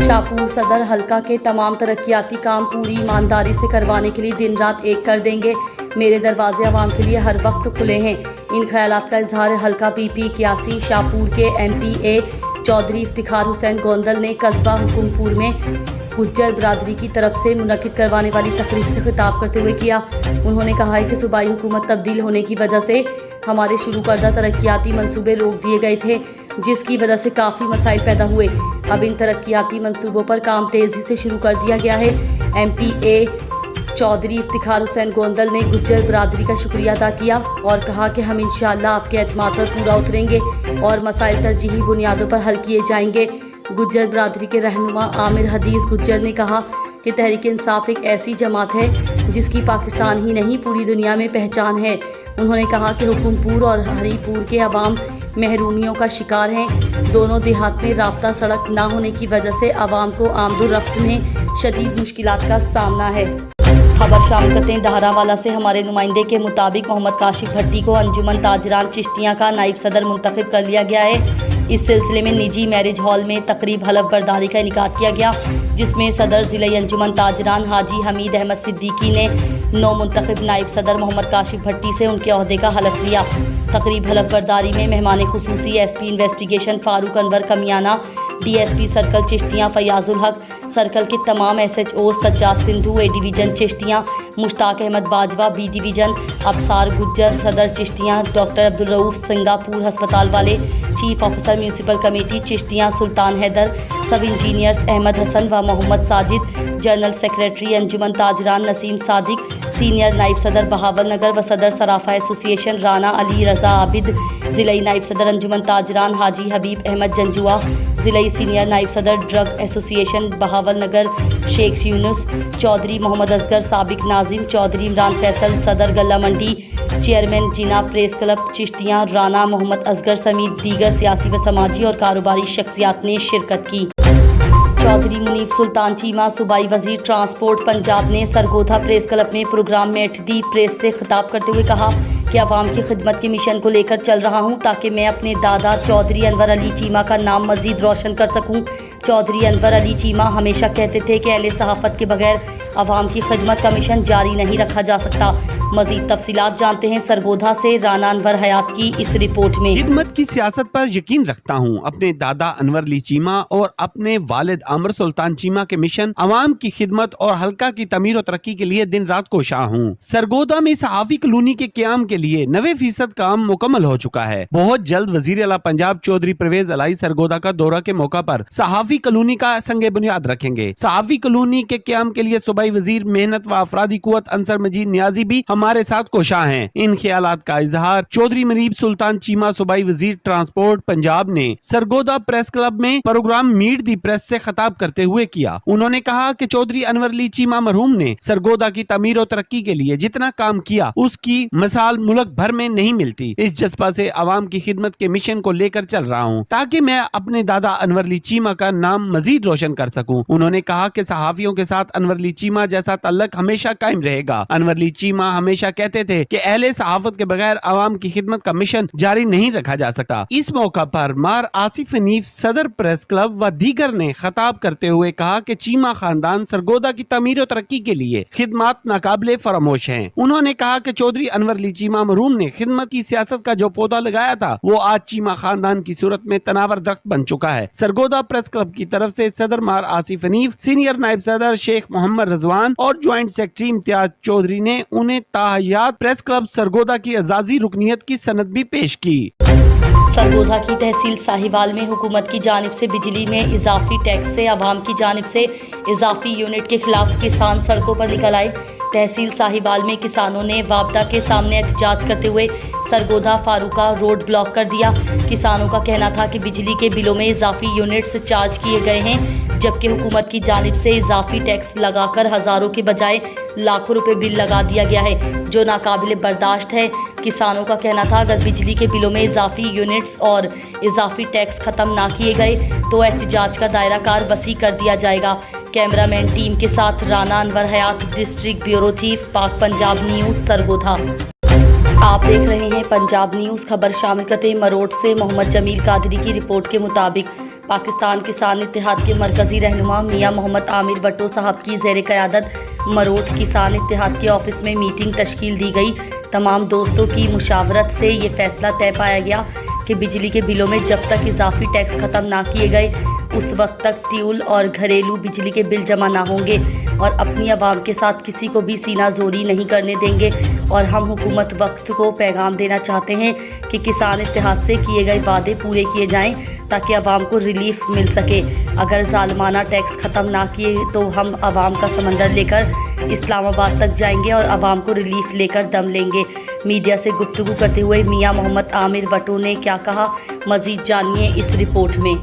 शाहपुर सदर हल्का के तमाम तरक्याती काम पूरी ईमानदारी से करवाने के लिए दिन रात एक कर देंगे। मेरे दरवाजे आवाम के लिए हर वक्त खुले हैं। इन ख्यालात का इजहार हल्का PP 81 शाहपुर के MPA चौधरी इफ्तिखार हुसैन गोंदल ने कस्बा हुकुमपुर में गुज्जर बरादरी की तरफ से मुनक्किद करवाने वाली तकरीब से खिताब करते हुए किया। उन्होंने कहा है कि सूबाई हुकूमत तब्दील होने की वजह से हमारे शुरू करदा तरक्याती मंसूबे रोक दिए गए थे, जिसकी वजह से काफ़ी मसाइल पैदा हुए। अब इन तरक्याती मंसूबों पर काम तेज़ी से शुरू कर दिया गया है। MPA चौधरी इफ्तिखार हुसैन गोंदल ने गुज्जर बरादरी का शुक्रिया अदा किया और कहा कि हम इंशाअल्लाह आपके एतमाद पर पूरा उतरेंगे और मसाइल तरजीही बुनियादों पर हल किए जाएंगे। गुज्जर बरादरी के रहनुमा आमिर हदीस गुज्जर ने कहा कि तहरीक इंसाफ एक ऐसी जमात है जिसकी पाकिस्तान ही नहीं पूरी दुनिया में पहचान है। उन्होंने कहा कि हुकुमपुर और हरीपुर के अवाम महरूमियों का शिकार हैं। दोनों देहात में राब्ता सड़क ना होने की वजह से अवाम को आमदोरफ्त में शदीद मुश्किलात का सामना है। खबर शामिल करते हैं डहरावाला से। हमारे नुमाइंदे के मुताबिक मोहम्मद काशिफ भट्टी को अंजुमन ताजरान चिश्तियाँ का नायब सदर मुंतखब कर लिया गया है। इस सिलसिले में निजी मैरिज हॉल में तकरीब हलफ बर्दारी का इनेकाद किया गया, जिसमें सदर ज़िला अंजुमन ताजरान हाजी हमीद अहमद सिद्दीकी ने नौ मुंतखब नायब सदर मोहम्मद काशिफ भट्टी से उनके ओहदे का हलफ लिया। तकरीब हलफ बर्दारी में मेहमान खुसूसी SP investigation Farooq Anwar Kamiana, DSP circle Chishtian Fayyazul Haq, circle के तमाम SHO Sajjad Sindhu A division Chishtian, Mushtaq Ahmed Bajwa B division, Absar Gujjar सदर चिश्तियाँ, डॉक्टर अब्दुल रऊफ सिंगापुर हस्पताल वाले, chief officer municipal committee Chishtian Sultan Haider, sub engineers Ahmed Hasan व Mohammad Sajid, general secretary Anjuman Tajran Naseem Sadiq, senior नायब सदर बहावल नगर व सदर सराफा एसोसिएशन राना अली रजा आबिद, ज़िलाई नायब सदर अंजुमन ताजरान हाजी हबीब अहमद जंजुआ, ज़िलाई सीनियर नायब सदर ड्रग एसोसिएशन बहावल नगर शेख यूनुस चौधरी, मोहम्मद असगर साबिक नाजिम चौधरी, इमरान फैसल सदर गल्ला मंडी, चेयरमैन जिना प्रेस क्लब चिश्तियाँ राना मोहम्मद असगर समेत दीगर सियासी व समाजी और कारोबारी शख्सियात ने शिरकत की। चौधरी मुनीब सुल्तान चीमा सूबाई वजीर ट्रांसपोर्ट पंजाब ने सरगोधा प्रेस क्लब में प्रोग्राम मेट दी प्रेस से खिताब करते हुए कहा कि अवाम की खिदमत के मिशन को लेकर चल रहा हूं ताकि मैं अपने दादा चौधरी अनवर अली चीमा का नाम मजीद रोशन कर सकूं। चौधरी अनवर अली चीमा हमेशा कहते थे कि अहले सहाफत के बगैर अवाम की खिदमत का मिशन जारी नहीं रखा जा सकता। मजीद तफसीलात जानते हैं सरगोधा से राना अनवर हयात की इस रिपोर्ट में। खिदमत की सियासत पर यकीन रखता हूँ। अपने दादा अनवर अली चीमा और अपने वालिद आमिर सुल्तान चीमा के मिशन अवाम की खिदमत और हल्का की तमीर और तरक्की के लिए दिन रात कोशां हूँ। सरगोधा में सहाफी कॉलोनी के क्याम के लिए 90% काम मुकम्मल हो चुका है। बहुत जल्द वजीर आला पंजाब चौधरी परवेज अलाई सरगोधा का दौरा के मौका पर सहाफी कॉलोनी का संगे बुनियाद रखेंगे। सहाफी कॉलोनी के क्याम के लिए सूबाई वजीर मेहनत व अफरादी कुव्वत अंसर मजीद नियाजी भी हमारे साथ कोशां हैं। इन ख्यालात का इजहार चौधरी मुनीब सुल्तान चीमा सूबाई वजीर ट्रांसपोर्ट पंजाब ने सरगोधा प्रेस क्लब में प्रोग्राम मीट दी प्रेस से खिताब करते हुए किया। उन्होंने कहा कि चौधरी अनवर अली चीमा मरहूम ने सरगोधा की तमीर और तरक्की के लिए जितना काम किया उसकी मिसाल मुल्क भर में नहीं मिलती। इस जज्बा से अवाम की खिदमत के मिशन को लेकर चल रहा हूँ ताकि मैं अपने दादा अनवर अली चीमा का नाम मजीद रोशन कर सकूँ। उन्होंने कहा कि सहाफियों के साथ अनवर अली चीमा जैसा तल्लक हमेशा कायम रहेगा। अनवर अली चीमा हमेशा कहते थे कि अहले सहाफत के बगैर अवाम की खिदमत का मिशन जारी नहीं रखा जा सकता। इस मौका पर मार आसिफ हनीफ सदर प्रेस क्लब व दीगर ने खिताब करते हुए कहा कि चीमा खानदान सरगोधा की तमीर और तरक्की के लिए खिदमत नाकाबिले फरामोश हैं। उन्होंने कहा कि चौधरी अनवर अली चीमा मरहूम ने खिदमत की सियासत का जो पौधा लगाया था वो आज चीमा खानदान की सूरत में तनावर दरख्त बन चुका है। सरगोधा प्रेस क्लब की तरफ से सदर मार आसिफ हनीफ, सीनियर नायब सदर शेख मोहम्मद रजवान और ज्वाइंट सेक्रेटरी इम्तियाज चौधरी ने उन्हें ताहयात प्रेस क्लब सरगोधा की एजाजी रुकनियत की सनद भी पेश की। सरगोधा की तहसील साहिवाल में हुकूमत की जानिब से बिजली में इजाफी टैक्स से अवाम की जानिब से इजाफी यूनिट के खिलाफ किसान सड़कों पर निकल आए। तहसील साहिवाल में किसानों ने वापडा के सामने एहतजाज करते हुए सरगोधा फारूका रोड ब्लॉक कर दिया। किसानों का कहना था कि बिजली के बिलों में इजाफी यूनिट्स चार्ज किए गए हैं, जबकि हुकूमत की जानिब से इजाफी टैक्स लगाकर हज़ारों के बजाय लाखों रुपए बिल लगा दिया गया है, जो नाकाबिले बर्दाश्त है। किसानों का कहना था अगर बिजली के बिलों में इजाफी यूनिट्स और इजाफी टैक्स खत्म ना किए गए तो एहतजाज का दायरा कार वसी कर दिया जाएगा। कैमरामैन टीम के साथ राना अनवर हयात, डिस्ट्रिक्ट ब्यूरो चीफ, पाक पंजाब न्यूज़ सरगोधा। आप देख रहे हैं पंजाब न्यूज़। खबर शामिल करते मरोट से मोहम्मद जमील कादरी की रिपोर्ट के मुताबिक पाकिस्तान किसान इत्तेहाद के मरकजी रहनुमा मियां मोहम्मद आमिर भट्टो साहब की ज़ेर क़यादत मरोट किसान इत्तेहाद के ऑफिस में मीटिंग तश्कील दी गई। तमाम दोस्तों की मुशावरत से ये फैसला तय पाया गया कि बिजली के बिलों में जब तक इजाफी टैक्स ख़त्म ना किए गए उस वक्त तक ट्यूल और घरेलू बिजली के बिल जमा ना होंगे और अपनी आवाम के साथ किसी को भी सीना जोरी नहीं करने देंगे। और हम हुकूमत वक्त को पैगाम देना चाहते हैं कि किसान इत्तेहाद से किए गए वादे पूरे किए जाएं ताकि आवाम को रिलीफ मिल सके। अगर जालमाना टैक्स ख़त्म ना किए तो हम आवाम का समंदर लेकर इस्लामाबाद तक जाएंगे और आवाम को रिलीफ लेकर दम लेंगे। मीडिया से गुफ्तगू करते हुए मियां मोहम्मद आमिर भट्टो ने क्या कहा, मज़ीद जानिए इस रिपोर्ट में।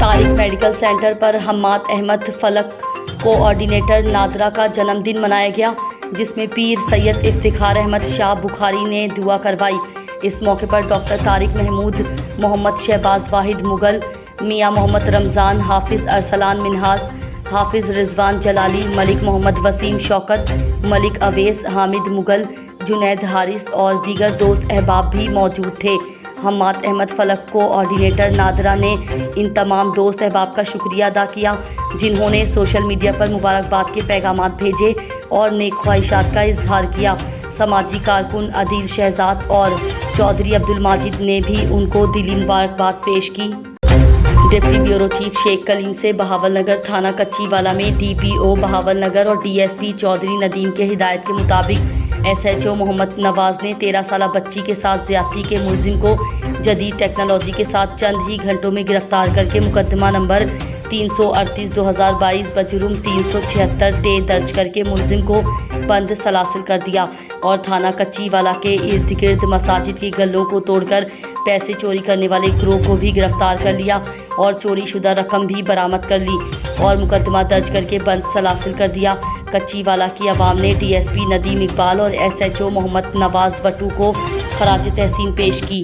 तारिक मेडिकल सेंटर पर हम्माद अहमद फलक कोऑर्डिनेटर नादरा का जन्मदिन मनाया गया, जिसमें पीर सैयद इफ्तिखार अहमद शाह बुखारी ने दुआ करवाई। इस मौके पर डॉक्टर तारिक महमूद, मोहम्मद शहबाज वाहिद मुगल, मियां मोहम्मद रमज़ान, हाफिज़ अरसलान मिनहास, हाफिज़ रिजवान जलाली, मलिक मोहम्मद वसीम शौकत, मलिक अवेस, हामिद मुगल, जुनैद हारिस और दीगर दोस्त अहबाब भी मौजूद थे। हम्माद अहमद फलक कोऑर्डिनेटर नादरा ने इन तमाम दोस्त अहबाब का शुक्रिया अदा किया जिन्होंने सोशल मीडिया पर मुबारकबाद के पैगामात भेजे और नेक ख्वाहिशात का इजहार किया। समाजी कारकुन अदील शहजाद और चौधरी अब्दुल माजिद ने भी उनको दिली मुबारकबाद पेश की। Deputy bureau chief Sheikh Kaleem से बहावलनगर थाना कच्चीवाला में DPO बहावलनगर और DSP चौधरी नदीम के हिदायत के मुताबिक SHO मोहम्मद नवाज ने 13 साला बच्ची के साथ ज्यादती के मुलजिम को जदीद टेक्नोलॉजी के साथ चंद ही घंटों में गिरफ्तार करके मुकदमा नंबर 338/2022 बजुर्म 376 दर्ज करके मुलजिम को बंद सलासिल कर दिया और थाना कच्चीवाला के इर्द गिर्द मसाजिद के गल्लों को तोड़कर पैसे चोरी करने वाले गिरोह को भी गिरफ्तार कर लिया और चोरी शुदा रकम भी बरामद कर ली और मुकदमा दर्ज करके बंद सलासिल कर दिया। कच्चीवाला की आवाम ने DSP नदीम इकबाल और SHO मोहम्मद नवाज भट्टू को खराज तहसीन पेश की।